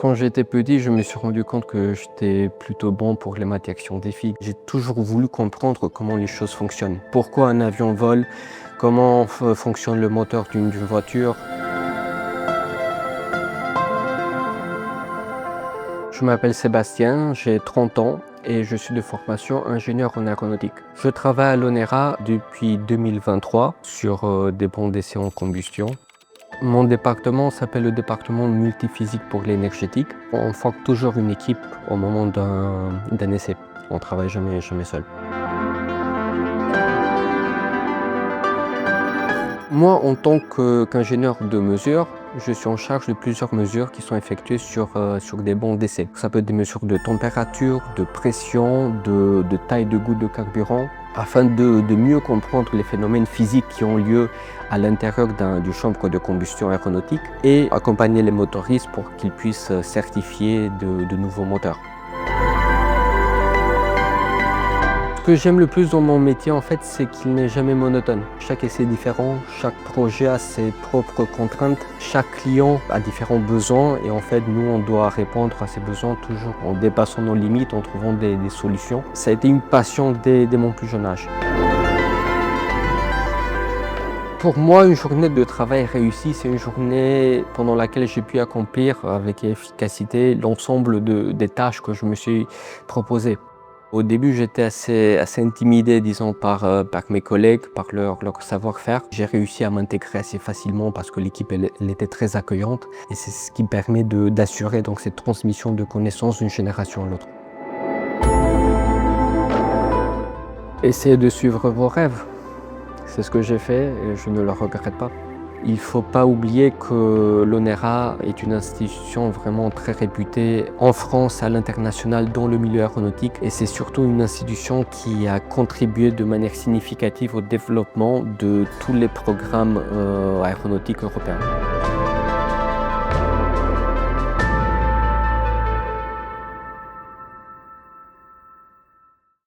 Quand j'étais petit, je me suis rendu compte que j'étais plutôt bon pour les matières scientifiques. J'ai toujours voulu comprendre comment les choses fonctionnent. Pourquoi un avion vole, comment fonctionne le moteur d'une voiture. Je m'appelle Sébastien, j'ai 30 ans et je suis de formation ingénieur en aéronautique. Je travaille à l'ONERA depuis 2023 sur des bancs d'essai en combustion. Mon département s'appelle le département multiphysique pour l'énergétique. On forme toujours une équipe au moment d'un essai. On ne travaille jamais seul. Moi, en tant qu'ingénieur de mesure, je suis en charge de plusieurs mesures qui sont effectuées sur des bancs d'essai. Ça peut être des mesures de température, de pression, de taille de goutte de carburant, afin de mieux comprendre les phénomènes physiques qui ont lieu à l'intérieur d'une chambre de combustion aéronautique et accompagner les motoristes pour qu'ils puissent certifier de nouveaux moteurs. Ce que j'aime le plus dans mon métier, en fait, c'est qu'il n'est jamais monotone. Chaque essai est différent, chaque projet a ses propres contraintes, chaque client a différents besoins et en fait, nous, on doit répondre à ces besoins toujours en dépassant nos limites, en trouvant des solutions. Ça a été une passion dès mon plus jeune âge. Pour moi, une journée de travail réussie, c'est une journée pendant laquelle j'ai pu accomplir avec efficacité l'ensemble des tâches que je me suis proposées. Au début, j'étais assez intimidé, disons, par mes collègues, par leur savoir-faire. J'ai réussi à m'intégrer assez facilement parce que l'équipe elle était très accueillante et c'est ce qui permet d'assurer donc cette transmission de connaissances d'une génération à l'autre. Essayez de suivre vos rêves. C'est ce que j'ai fait et je ne le regrette pas. Il ne faut pas oublier que l'ONERA est une institution vraiment très réputée en France, à l'international, dans le milieu aéronautique. Et c'est surtout une institution qui a contribué de manière significative au développement de tous les programmes aéronautiques européens.